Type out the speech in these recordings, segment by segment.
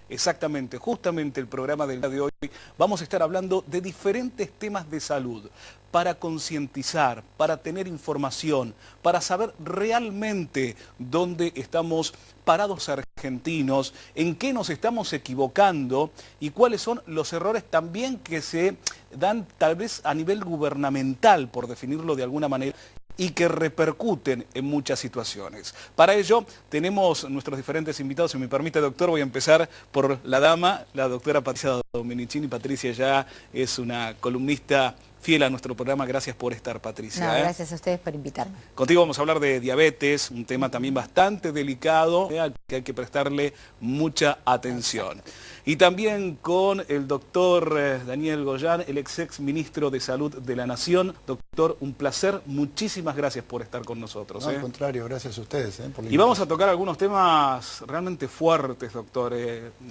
Exactamente, justamente el programa del día de hoy vamos a estar hablando de diferentes temas de salud para concientizar, para tener información, para saber realmente dónde estamos parados argentinos, en qué nos estamos equivocando y cuáles son los errores también que se dan tal vez a nivel gubernamental, por definirlo de alguna manera, y que repercuten en muchas situaciones. Para ello tenemos nuestros diferentes invitados. Si me permite, doctor, voy a empezar por la dama, la doctora Patricia Domenicini. Patricia ya es una columnista fiel a nuestro programa. Gracias por estar, Patricia. No, gracias a ustedes por invitarme. Contigo vamos a hablar de diabetes, un tema también bastante delicado, al que hay que prestarle mucha atención. Exacto. Y también con el doctor Daniel Goyan, el ex ministro de Salud de la Nación. Doctor, un placer, muchísimas gracias por estar con nosotros. No, al contrario, gracias a ustedes. Por la invitación. Y vamos a tocar algunos temas realmente fuertes, doctor,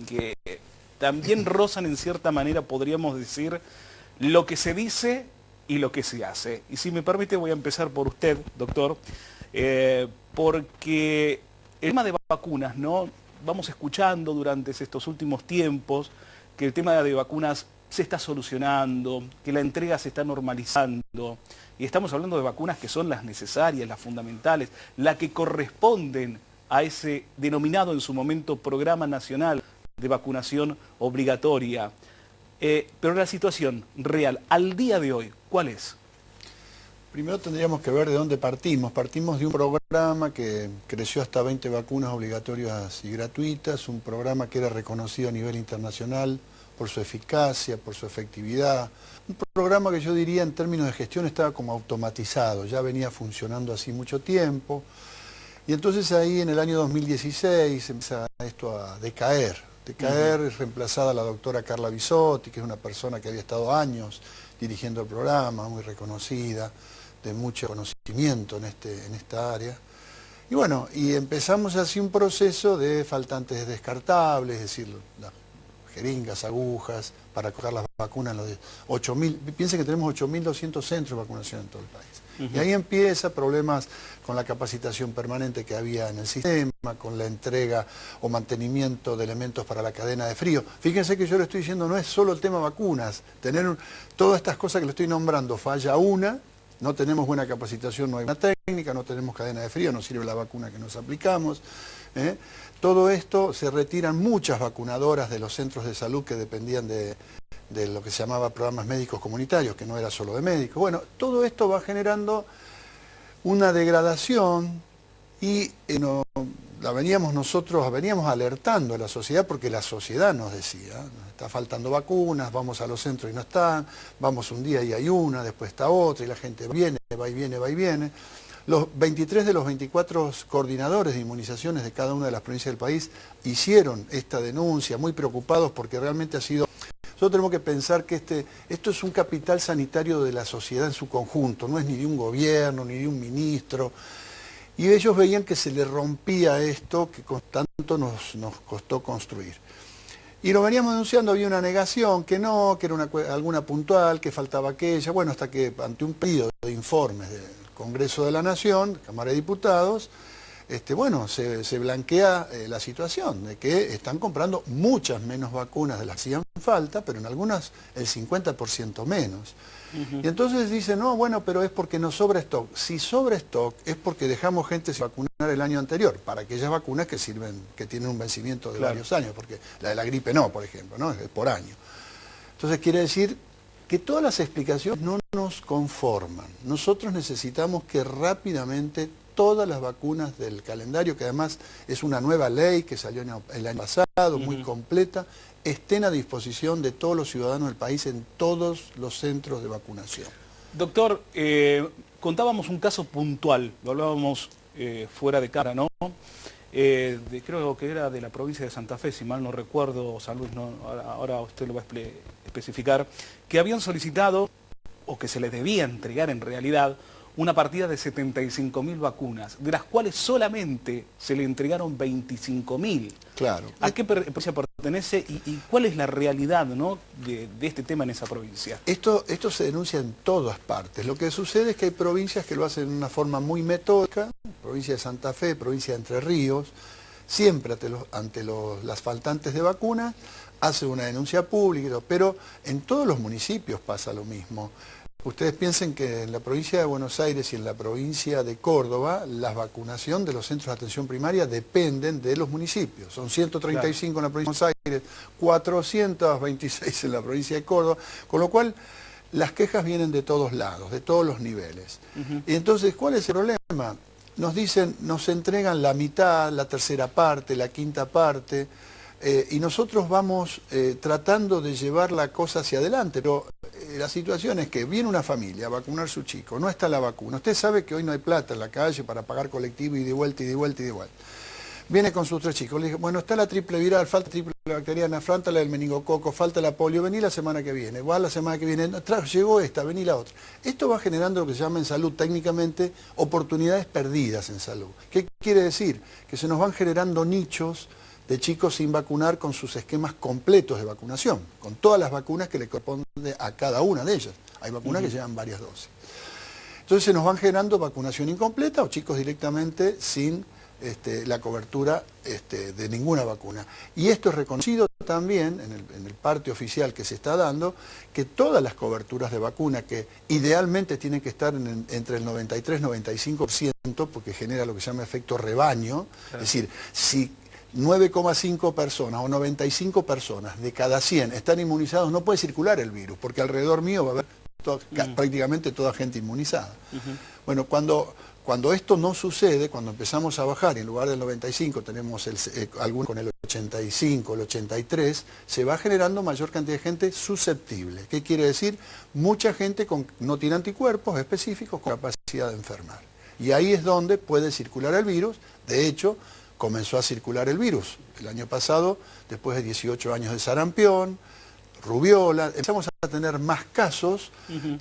que también rozan en cierta manera, podríamos decir, lo que se dice y lo que se hace. Y si me permite, voy a empezar por usted, doctor, porque el tema de vacunas, ¿no? Vamos escuchando durante estos últimos tiempos que el tema de vacunas se está solucionando, que la entrega se está normalizando, y estamos hablando de vacunas que son las necesarias, las fundamentales, las que corresponden a ese denominado en su momento Programa Nacional de Vacunación Obligatoria. Pero la situación real, al día de hoy, ¿cuál es? Primero tendríamos que ver de dónde partimos. Partimos de un programa que creció hasta 20 vacunas obligatorias y gratuitas, un programa que era reconocido a nivel internacional por su eficacia, por su efectividad. Un programa que yo diría en términos de gestión estaba como automatizado, ya venía funcionando así mucho tiempo. Y entonces ahí en el año 2016 empieza esto a decaer. Es reemplazada la doctora Carla Bisotti, que es una persona que había estado años dirigiendo el programa, muy reconocida, de mucho conocimiento en esta área. Y bueno, y empezamos así un proceso de faltantes descartables, es decir, las jeringas, agujas, para coger las vacunas, los 8.000, piensen que tenemos 8.200 centros de vacunación en todo el país. Y ahí empieza problemas con la capacitación permanente que había en el sistema, con la entrega o mantenimiento de elementos para la cadena de frío. Fíjense que yo le estoy diciendo, no es solo el tema vacunas, todas estas cosas que le estoy nombrando, falla una, no tenemos buena capacitación, no hay una técnica, no tenemos cadena de frío, no sirve la vacuna que nos aplicamos. Todo esto, se retiran muchas vacunadoras de los centros de salud que dependían de lo que se llamaba programas médicos comunitarios, que no era solo de médicos. Bueno, todo esto va generando una degradación y veníamos alertando a la sociedad, porque la sociedad nos decía, está faltando vacunas, vamos a los centros y no están, vamos un día y hay una, después está otra, y la gente viene, va y viene, va y viene. Los 23 de los 24 coordinadores de inmunizaciones de cada una de las provincias del país hicieron esta denuncia, muy preocupados porque realmente ha sido... Nosotros tenemos que pensar que esto es un capital sanitario de la sociedad en su conjunto, no es ni de un gobierno, ni de un ministro. Y ellos veían que se le rompía esto que tanto nos costó construir. Y lo veníamos denunciando, había una negación, que no, que era alguna puntual, que faltaba aquella. Bueno, hasta que ante un pedido de informes del Congreso de la Nación, Cámara de Diputados, bueno, se blanquea la situación de que están comprando muchas menos vacunas de las que hacían falta, pero en algunas el 50% menos. Y entonces dicen, no, bueno, pero es porque nos sobra stock. Si sobra stock es porque dejamos gente sin vacunar el año anterior, para aquellas vacunas que sirven, que tienen un vencimiento de varios años, porque la de la gripe no, por ejemplo, ¿no? Es por año. Entonces quiere decir que todas las explicaciones no nos conforman. Nosotros necesitamos que rápidamente todas las vacunas del calendario, que además es una nueva ley que salió el año pasado, muy completa, estén a disposición de todos los ciudadanos del país en todos los centros de vacunación. Doctor, contábamos un caso puntual, lo hablábamos fuera de cara, ¿no? Creo que era de la provincia de Santa Fe, si mal no recuerdo, San Luis, no, ahora usted lo va a especificar, que habían solicitado, o que se les debía entregar en realidad, una partida de 75.000 vacunas, de las cuales solamente se le entregaron 25.000. Claro. ¿A qué provincia pertenece y cuál es la realidad, ¿no?, de este tema en esa provincia? Esto se denuncia en todas partes. Lo que sucede es que hay provincias que lo hacen de una forma muy metódica, provincia de Santa Fe, provincia de Entre Ríos, siempre ante las faltantes de vacunas, hace una denuncia pública, pero en todos los municipios pasa lo mismo. Ustedes piensen que en la provincia de Buenos Aires y en la provincia de Córdoba, la vacunación de los centros de atención primaria dependen de los municipios. Son 135 claro. En la provincia de Buenos Aires, 426 en la provincia de Córdoba, con lo cual las quejas vienen de todos lados, de todos los niveles. Y entonces, ¿cuál es el problema? Nos dicen, nos entregan la mitad, la tercera parte, la quinta parte, y nosotros vamos tratando de llevar la cosa hacia adelante, pero la situación es que viene una familia a vacunar a su chico, no está la vacuna, usted sabe que hoy no hay plata en la calle para pagar colectivo y de vuelta y de vuelta y de vuelta. Viene con sus 3 chicos, le dice, bueno, está la triple viral, falta la triple bacteriana, falta la del meningococo, falta la polio, vení la semana que viene, va la semana que viene, llegó esta, vení la otra. Esto va generando lo que se llama en salud técnicamente oportunidades perdidas en salud. ¿Qué quiere decir? Que se nos van generando nichos de chicos sin vacunar con sus esquemas completos de vacunación, con todas las vacunas que le corresponden a cada una de ellas. Hay vacunas que llevan varias dosis. Entonces se nos van generando vacunación incompleta o chicos directamente sin la cobertura de ninguna vacuna. Y esto es reconocido también en el parte oficial que se está dando, que todas las coberturas de vacuna, que idealmente tienen que estar entre el 93-95%, porque genera lo que se llama efecto rebaño, claro. Es decir, si 9,5 personas o 95 personas de cada 100 están inmunizados, no puede circular el virus, porque alrededor mío va a haber prácticamente toda gente inmunizada. Bueno, cuando esto no sucede, cuando empezamos a bajar y en lugar del 95 tenemos algunos con el 85, el 83, se va generando mayor cantidad de gente susceptible. ¿Qué quiere decir? Mucha gente no tiene anticuerpos específicos con capacidad de enfermar. Y ahí es donde puede circular el virus. De hecho, comenzó a circular el virus el año pasado, después de 18 años de sarampión, rubiola, empezamos a tener más casos,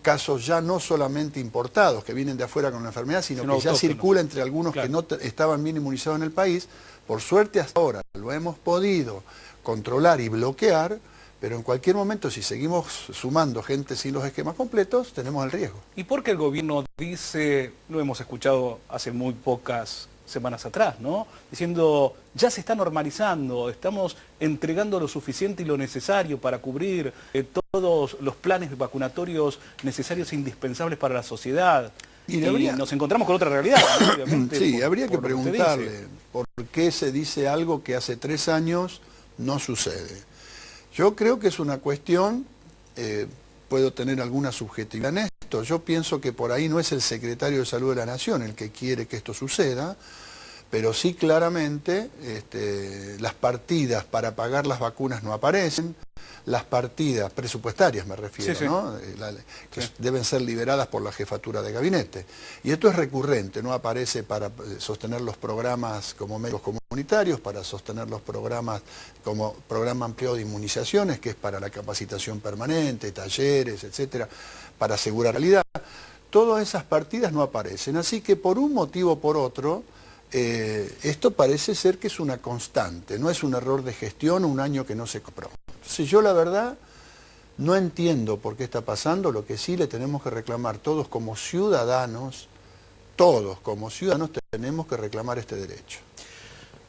casos ya no solamente importados, que vienen de afuera con la enfermedad, sino que ya circula entre algunos claro. Que no estaban bien inmunizados en el país. Por suerte hasta ahora lo hemos podido controlar y bloquear, pero en cualquier momento si seguimos sumando gente sin los esquemas completos, tenemos el riesgo. ¿Y por qué el gobierno dice, lo hemos escuchado hace muy pocas semanas atrás, ¿no? Diciendo, ya se está normalizando, estamos entregando lo suficiente y lo necesario para cubrir todos los planes vacunatorios necesarios e indispensables para la sociedad? Y nos encontramos con otra realidad, ¿no? Obviamente. Sí, habría que preguntarle por qué se dice algo que hace 3 años no sucede. Yo creo que es una cuestión, puedo tener alguna subjetividad en esto, yo pienso que por ahí no es el secretario de Salud de la Nación el que quiere que esto suceda, pero sí claramente las partidas para pagar las vacunas no aparecen, las partidas presupuestarias me refiero, sí, sí. ¿No? Que sí. Deben ser liberadas por la jefatura de gabinete. Y esto es recurrente, no aparece para sostener los programas como médicos comunitarios, para sostener los programas como programa ampliado de inmunizaciones, que es para la capacitación permanente, talleres, etcétera, para asegurar la calidad. Todas esas partidas no aparecen, así que por un motivo o por otro, esto parece ser que es una constante, no es un error de gestión o un año que no se compró. Entonces yo la verdad no entiendo por qué está pasando, lo que sí le tenemos que reclamar todos como ciudadanos tenemos que reclamar este derecho.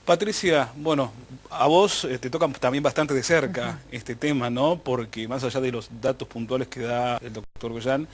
Patricia, bueno, a vos te toca también bastante de cerca este tema, ¿no? Porque más allá de los datos puntuales que da el doctor Goyan,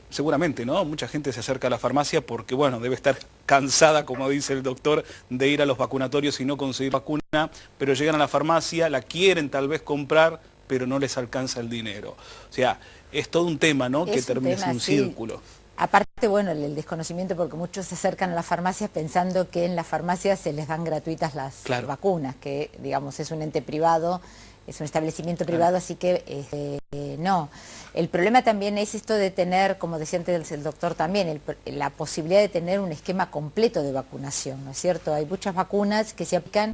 seguramente, ¿no? Mucha gente se acerca a la farmacia porque, bueno, debe estar cansada, como dice el doctor, de ir a los vacunatorios y no conseguir vacuna, pero llegan a la farmacia, la quieren tal vez comprar, pero no les alcanza el dinero. O sea, es todo un tema, ¿no? Que termina en un círculo. Aparte, bueno, el desconocimiento, porque muchos se acercan a las farmacias pensando que en las farmacias se les dan gratuitas las vacunas, que digamos es un ente privado, es un establecimiento privado, así que no. El problema también es esto de tener, como decía antes el doctor también, la posibilidad de tener un esquema completo de vacunación, ¿no es cierto? Hay muchas vacunas que se aplican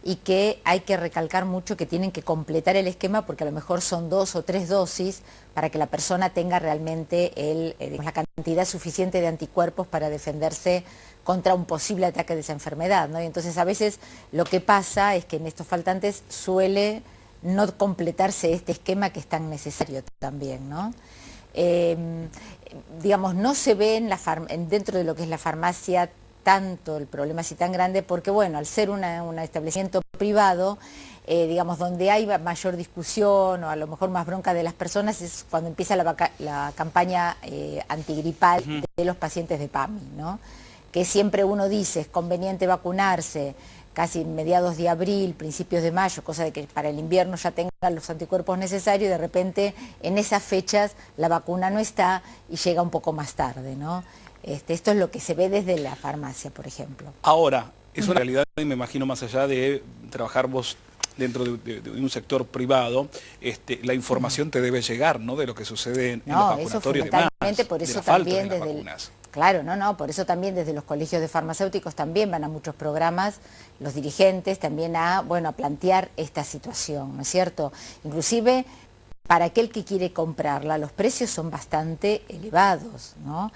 y que hay que recalcar mucho que tienen que completar el esquema porque a lo mejor son 2 o 3 dosis para que la persona tenga realmente la cantidad suficiente de anticuerpos para defenderse contra un posible ataque de esa enfermedad, ¿no? Y entonces a veces lo que pasa es que en estos faltantes suele no completarse este esquema que es tan necesario también, ¿no? Digamos, no se ve dentro de lo que es la farmacia tanto el problema así tan grande, porque bueno, al ser un establecimiento privado, digamos, donde hay mayor discusión o a lo mejor más bronca de las personas es cuando empieza la campaña antigripal de los pacientes de PAMI, ¿no? Que siempre uno dice, es conveniente vacunarse casi mediados de abril, principios de mayo, cosa de que para el invierno ya tengan los anticuerpos necesarios y de repente en esas fechas la vacuna no está y llega un poco más tarde, ¿no? Esto es lo que se ve desde la farmacia, por ejemplo. Ahora, es una realidad, y me imagino más allá de trabajar vos dentro de un sector privado, la información te debe llegar, ¿no?, de lo que sucede en los vacunatorios y demás, por eso de la también falta de las vacunas. Claro, por eso también desde los colegios de farmacéuticos también van a muchos programas, los dirigentes también a plantear esta situación, ¿no es cierto? Inclusive para aquel que quiere comprarla, los precios son bastante elevados, ¿no?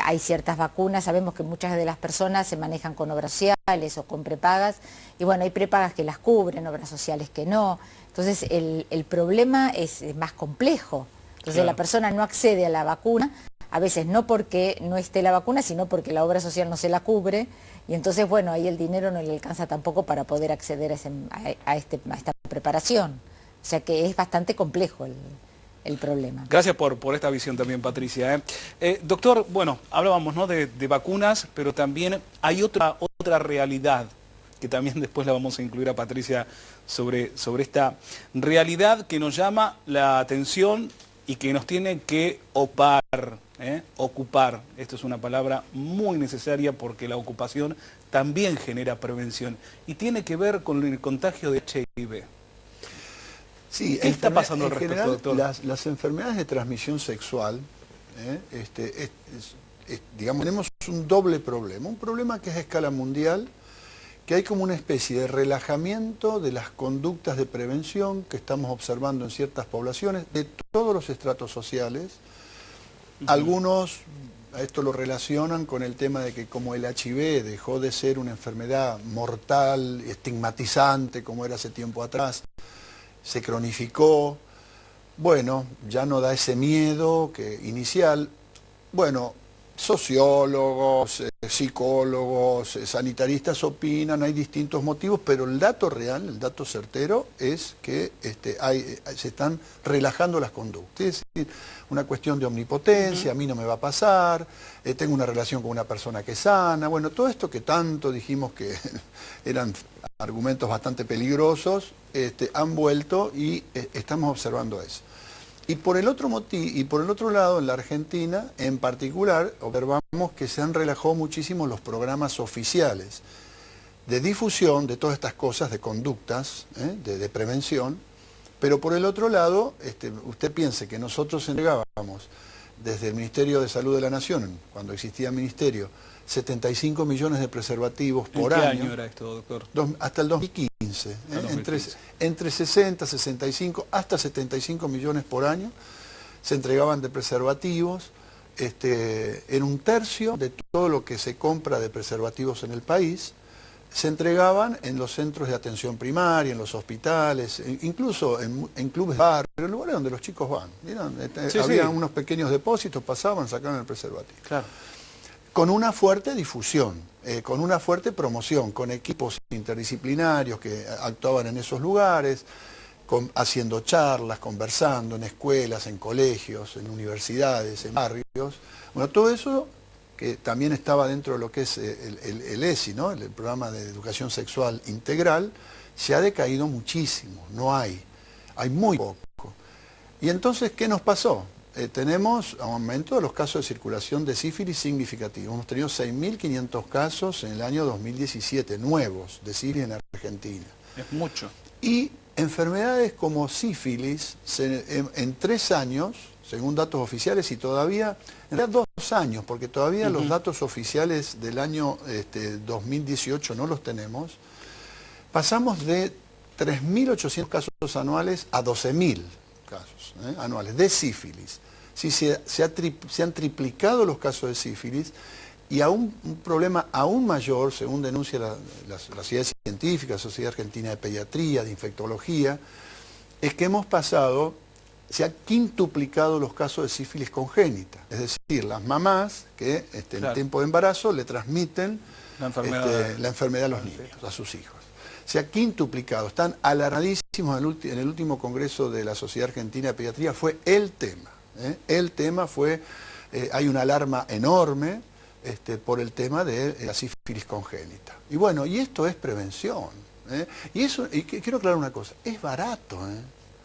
Hay ciertas vacunas, sabemos que muchas de las personas se manejan con obras sociales o con prepagas, y bueno, hay prepagas que las cubren, obras sociales que no. Entonces el problema es más complejo. Entonces claro, la persona no accede a la vacuna, a veces no porque no esté la vacuna, sino porque la obra social no se la cubre, y entonces, bueno, ahí el dinero no le alcanza tampoco para poder acceder a esta preparación. O sea que es bastante complejo el problema. Gracias por esta visión también, Patricia. Doctor, bueno, hablábamos, ¿no?, de vacunas, pero también hay otra realidad, que también después la vamos a incluir a Patricia sobre esta realidad que nos llama la atención y que nos tiene que ocupar. Esto es una palabra muy necesaria porque la ocupación también genera prevención y tiene que ver con el contagio de HIV. Sí, ¿Qué está pasando al respecto, general, doctor? Las enfermedades de transmisión sexual, digamos, tenemos un doble problema. Un problema que es a escala mundial, que hay como una especie de relajamiento de las conductas de prevención que estamos observando en ciertas poblaciones de todos los estratos sociales. Algunos a esto lo relacionan con el tema de que como el HIV dejó de ser una enfermedad mortal, estigmatizante como era hace tiempo atrás, se cronificó, bueno, ya no da ese miedo inicial. Bueno, sociólogos, psicólogos, sanitaristas opinan, hay distintos motivos, pero el dato real, el dato certero es que se están relajando las conductas. Es decir, una cuestión de omnipotencia, a mí no me va a pasar, tengo una relación con una persona que es sana, bueno, todo esto que tanto dijimos que eran argumentos bastante peligrosos, han vuelto y estamos observando eso. Y por el otro lado, en la Argentina, en particular, observamos que se han relajado muchísimo los programas oficiales de difusión de todas estas cosas, de conductas, de prevención, pero por el otro lado, usted piense que nosotros entregábamos desde el Ministerio de Salud de la Nación, cuando existía ministerio, 75 millones de preservativos por año. ¿En qué año era esto, doctor? Hasta el 2015. Entre 60, 65, hasta 75 millones por año se entregaban de preservativos. En un tercio de todo lo que se compra de preservativos en el país, se entregaban en los centros de atención primaria, en los hospitales, incluso en clubes de barrio, en lugares donde los chicos van. Había unos pequeños depósitos, pasaban, sacaban el preservativo. Claro. Con una fuerte difusión, con una fuerte promoción, con equipos interdisciplinarios que actuaban en esos lugares, haciendo charlas, conversando en escuelas, en colegios, en universidades, en barrios. Bueno, todo eso que también estaba dentro de lo que es el ESI, ¿no?, el programa de educación sexual integral, se ha decaído muchísimo, hay muy poco. Y entonces, ¿qué nos pasó? Tenemos un aumento de los casos de circulación de sífilis significativo. Hemos tenido 6.500 casos en el año 2017, nuevos, de sífilis en Argentina. Es mucho. Y enfermedades como sífilis, en 3 años, según datos oficiales, y todavía, en realidad 2 años, porque todavía los datos oficiales del año 2018 no los tenemos, pasamos de 3.800 casos anuales a 12.000 casos anuales de sífilis. Sí, se han triplicado los casos de sífilis y un problema aún mayor, según denuncia la Sociedad Científica, la Sociedad Argentina de Pediatría, de Infectología, es que hemos pasado se ha quintuplicado los casos de sífilis congénita. Es decir, las mamás que en tiempo de embarazo le transmiten la enfermedad a los niños, a sus hijos. Se ha quintuplicado, están alarmadísimos en el último congreso de la Sociedad Argentina de Pediatría, fue el tema. El tema fue, hay una alarma enorme por el tema de la sífilis congénita. Y bueno, y esto es prevención. Y quiero aclarar una cosa, es barato.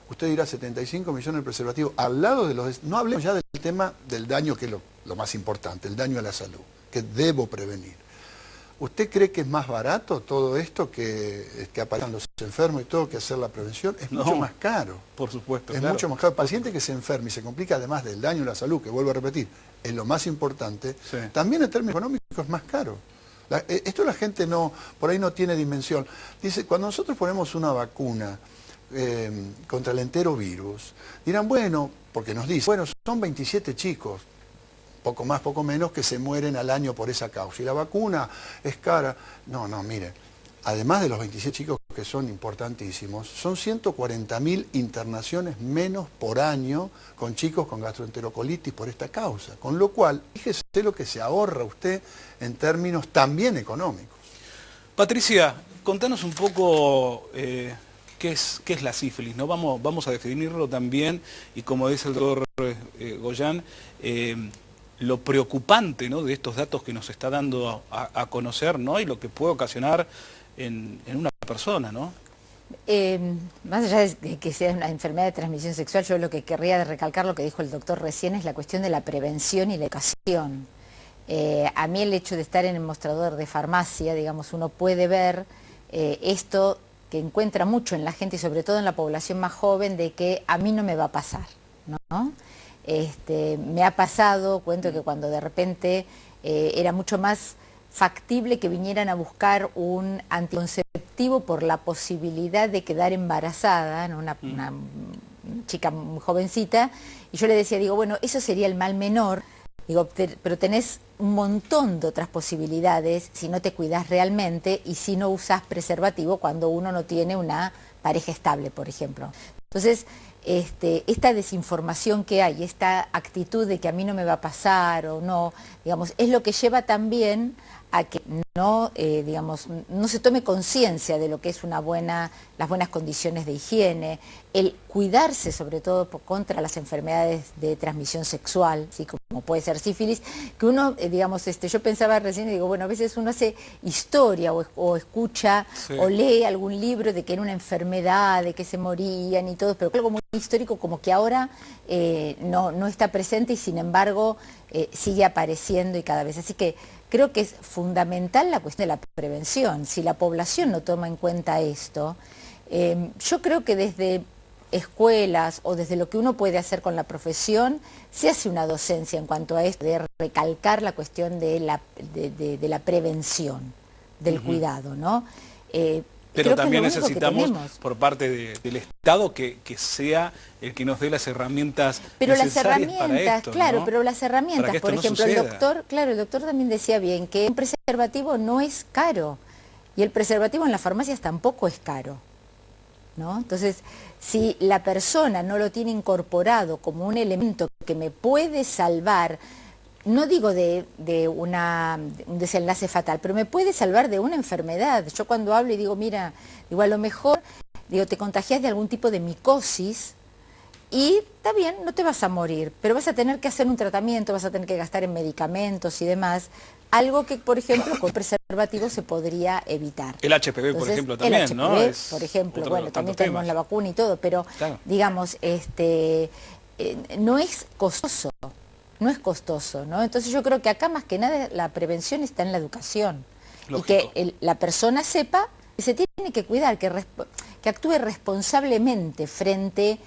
Usted dirá 75 millones de preservativos, al lado de los... No hablemos ya del tema del daño, que es lo más importante, el daño a la salud, que debo prevenir. ¿Usted cree que es más barato todo esto que aparezcan los enfermos y todo que hacer la prevención? Es mucho más caro. Por supuesto. Es mucho más caro. El paciente que se enferma y se complica, además del daño a la salud, que vuelvo a repetir, es lo más importante, también en términos económicos es más caro. Esto la gente por ahí no tiene dimensión. Dice, cuando nosotros ponemos una vacuna contra el enterovirus, dirán, bueno, porque nos dicen, bueno, son 27 chicos, poco más, poco menos, que se mueren al año por esa causa. Y la vacuna es cara. No, mire, además de los 27 chicos que son importantísimos, son 140.000 internaciones menos por año con chicos con gastroenterocolitis por esta causa. Con lo cual, fíjese lo que se ahorra usted en términos también económicos. Patricia, contanos un poco qué es la sífilis, ¿no? Vamos a definirlo también, y como dice el doctor Goyan, lo preocupante, ¿no?, de estos datos que nos está dando a conocer, ¿no?, y lo que puede ocasionar en una persona, ¿no? Más allá de que sea una enfermedad de transmisión sexual, yo lo que querría recalcar, lo que dijo el doctor recién, es la cuestión de la prevención y la educación. A mí el hecho de estar en el mostrador de farmacia, digamos, uno puede ver esto que encuentra mucho en la gente y sobre todo en la población más joven, de que a mí no me va a pasar, ¿no? Me ha pasado, cuento que cuando de repente era mucho más factible que vinieran a buscar un anticonceptivo por la posibilidad de quedar embarazada, ¿no? Una chica muy jovencita, y yo le decía, digo, bueno, eso sería el mal menor, digo, pero tenés un montón de otras posibilidades si no te cuidás realmente y si no usás preservativo cuando uno no tiene una pareja estable, por ejemplo. Entonces, esta desinformación que hay, esta actitud de que a mí no me va a pasar o no, digamos, es lo que lleva también a que no se tome conciencia de lo que es las buenas condiciones de higiene, el cuidarse sobre todo contra las enfermedades de transmisión sexual, ¿sí?, como puede ser sífilis, que uno, yo pensaba recién y digo, bueno, a veces uno hace historia o escucha o lee algún libro de que era una enfermedad, de que se morían y todo, pero algo muy histórico como que ahora no está presente y sin embargo sigue apareciendo y cada vez. Así que creo que es fundamental la cuestión de la prevención. Si la población no toma en cuenta esto, yo creo que desde escuelas o desde lo que uno puede hacer con la profesión, se hace una docencia en cuanto a esto, de recalcar la cuestión de la prevención, del cuidado, ¿no? Pero también necesitamos por parte del Estado que sea el que nos dé las herramientas necesarias para esto, claro, ¿no? Pero las herramientas, por ejemplo, el doctor también decía bien que un preservativo no es caro y el preservativo en las farmacias tampoco es caro, ¿no? Entonces, si la persona no lo tiene incorporado como un elemento que me puede salvar, no digo de un desenlace fatal, pero me puede salvar de una enfermedad. Yo cuando hablo y digo, mira, digo, a lo mejor te contagias de algún tipo de micosis y está bien, no te vas a morir, pero vas a tener que hacer un tratamiento, vas a tener que gastar en medicamentos y demás, algo que, por ejemplo, con preservativo se podría evitar. El HPV, por ejemplo, también, el HPV, ¿no? por ejemplo, bueno, también tenemos la vacuna y todo, pero, digamos, no es costoso. No es costoso, ¿no? Entonces yo creo que acá más que nada la prevención está en la educación. Lógico. Y que la persona sepa que se tiene que cuidar, que actúe responsablemente frente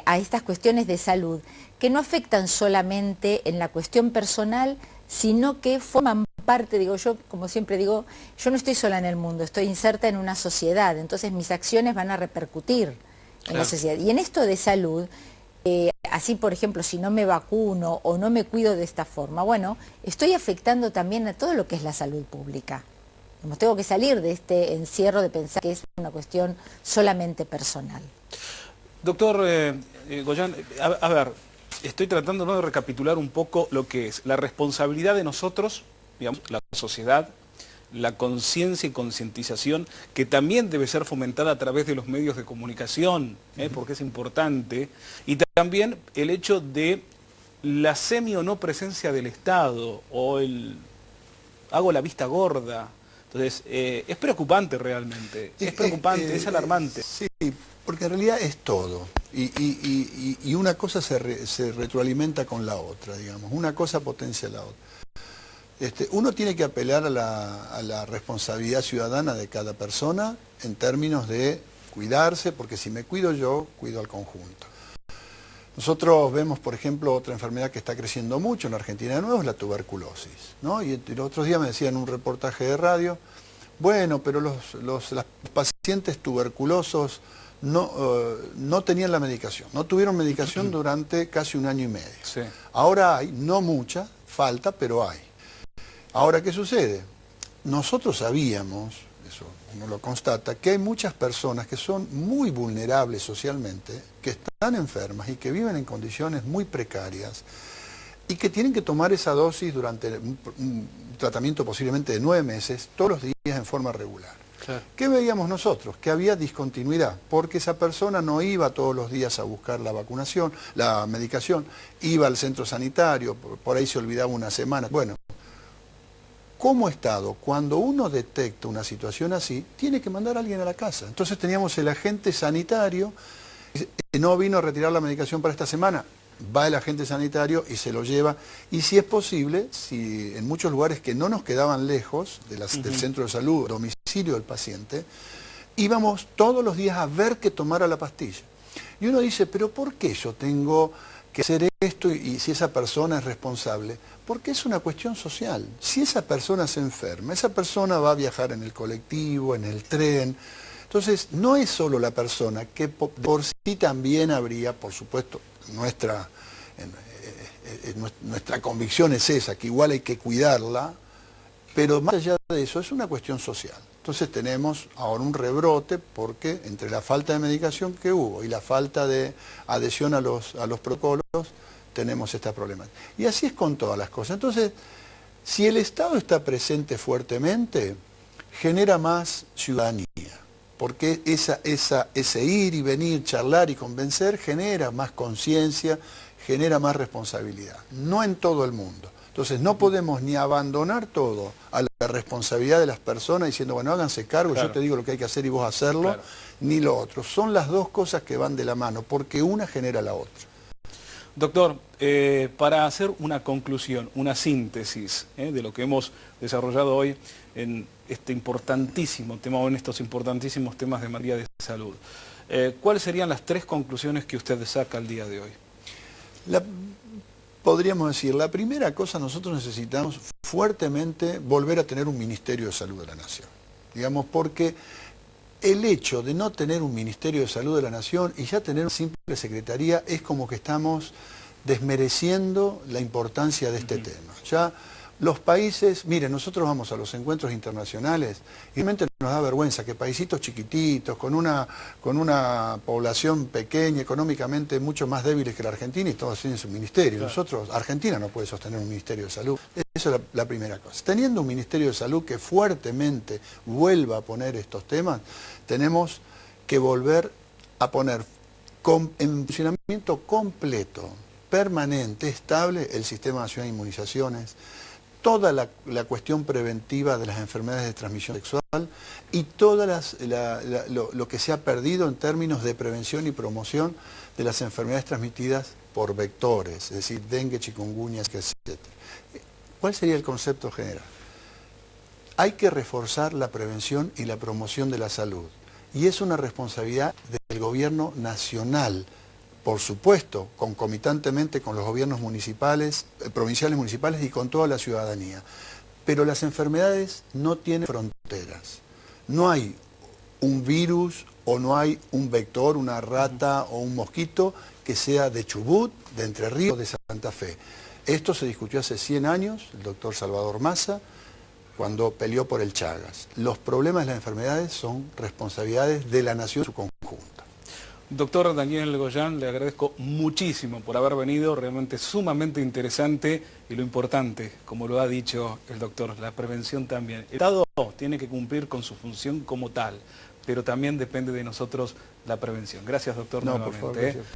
a estas cuestiones de salud, que no afectan solamente en la cuestión personal, sino que forman parte, digo yo, como siempre digo, yo no estoy sola en el mundo, estoy inserta en una sociedad, entonces mis acciones van a repercutir en la sociedad. Y en esto de salud, así, por ejemplo, si no me vacuno o no me cuido de esta forma, bueno, estoy afectando también a todo lo que es la salud pública. Tengo que salir de este encierro de pensar que es una cuestión solamente personal. Doctor Goyan, a ver, estoy tratando, ¿no?, de recapitular un poco lo que es la responsabilidad de nosotros, digamos, la sociedad, la conciencia y concientización, que también debe ser fomentada a través de los medios de comunicación, porque es importante, y también el hecho de la semi o no presencia del Estado, o el hago la vista gorda. Entonces, es preocupante realmente, es preocupante, es alarmante. Sí, porque en realidad es todo, y una cosa se retroalimenta con la otra, digamos, una cosa potencia la otra. Uno tiene que apelar a la responsabilidad ciudadana de cada persona en términos de cuidarse, porque si me cuido yo, cuido al conjunto. Nosotros vemos, por ejemplo, otra enfermedad que está creciendo mucho en Argentina de nuevo, es la tuberculosis, ¿no? Y los otros días me decían en un reportaje de radio, bueno, pero los pacientes tuberculosos no tenían la medicación, no tuvieron medicación durante casi 1 año y medio. Sí. Ahora hay, no mucha, falta, pero hay. Ahora, ¿qué sucede? Nosotros sabíamos, eso uno lo constata, que hay muchas personas que son muy vulnerables socialmente, que están enfermas y que viven en condiciones muy precarias y que tienen que tomar esa dosis durante un tratamiento posiblemente de 9 meses, todos los días en forma regular. Claro. ¿Qué veíamos nosotros? Que había discontinuidad, porque esa persona no iba todos los días a buscar la vacunación, la medicación, iba al centro sanitario, por ahí se olvidaba una semana. Bueno, como Estado, cuando uno detecta una situación así, tiene que mandar a alguien a la casa. Entonces teníamos el agente sanitario, que no vino a retirar la medicación para esta semana, va el agente sanitario y se lo lleva. Y si es posible, si en muchos lugares que no nos quedaban lejos del centro de salud, domicilio del paciente, íbamos todos los días a ver que tomara la pastilla. Y uno dice, pero ¿por qué yo tengo que hacer esto y si esa persona es responsable? Porque es una cuestión social. Si esa persona se enferma, esa persona va a viajar en el colectivo, en el tren. Entonces, no es solo la persona, que por sí también habría, por supuesto, nuestra convicción es esa, que igual hay que cuidarla, pero más allá de eso, es una cuestión social. Entonces tenemos ahora un rebrote porque entre la falta de medicación que hubo y la falta de adhesión a los protocolos, tenemos esta problemática. Y así es con todas las cosas. Entonces, si el Estado está presente fuertemente, genera más ciudadanía, porque ese ir y venir, charlar y convencer, genera más conciencia, genera más responsabilidad. No en todo el mundo. Entonces, no podemos ni abandonar todo a la responsabilidad de las personas diciendo, bueno, háganse cargo, claro, yo te digo lo que hay que hacer y vos hacerlo, claro, ni lo otro. Son las dos cosas que van de la mano, porque una genera la otra. Doctor, para hacer una conclusión, una síntesis de lo que hemos desarrollado hoy en este importantísimo tema o en estos importantísimos temas de materia de salud, ¿cuáles serían las 3 conclusiones que usted saca al día de hoy? Podríamos decir, la primera cosa, nosotros necesitamos fuertemente volver a tener un Ministerio de Salud de la Nación. Digamos, porque el hecho de no tener un Ministerio de Salud de la Nación y ya tener una simple secretaría es como que estamos desmereciendo la importancia de este tema. Ya los países, miren, nosotros vamos a los encuentros internacionales y realmente nos da vergüenza que paisitos chiquititos, con una población pequeña, económicamente mucho más débiles que la Argentina, y todos tienen su ministerio. Claro. Nosotros, Argentina no puede sostener un Ministerio de Salud. Eso es la primera cosa. Teniendo un Ministerio de Salud que fuertemente vuelva a poner estos temas, tenemos que volver a poner en funcionamiento completo, permanente, estable, el Sistema Nacional de Inmunizaciones, toda la cuestión preventiva de las enfermedades de transmisión sexual y todas lo que se ha perdido en términos de prevención y promoción de las enfermedades transmitidas por vectores, es decir, dengue, chikungunya, etc. ¿Cuál sería el concepto general? Hay que reforzar la prevención y la promoción de la salud, y es una responsabilidad del gobierno nacional, por supuesto, concomitantemente con los gobiernos municipales, provinciales, municipales y con toda la ciudadanía. Pero las enfermedades no tienen fronteras. No hay un virus o no hay un vector, una rata o un mosquito que sea de Chubut, de Entre Ríos o de Santa Fe. Esto se discutió hace 100 años, el doctor Salvador Massa, cuando peleó por el Chagas. Los problemas de las enfermedades son responsabilidades de la nación en su conjunto. Doctor Daniel Goyan, le agradezco muchísimo por haber venido, realmente sumamente interesante y lo importante, como lo ha dicho el doctor, la prevención también. El Estado tiene que cumplir con su función como tal, pero también depende de nosotros la prevención. Gracias, doctor, nuevamente. Por favor, gracias.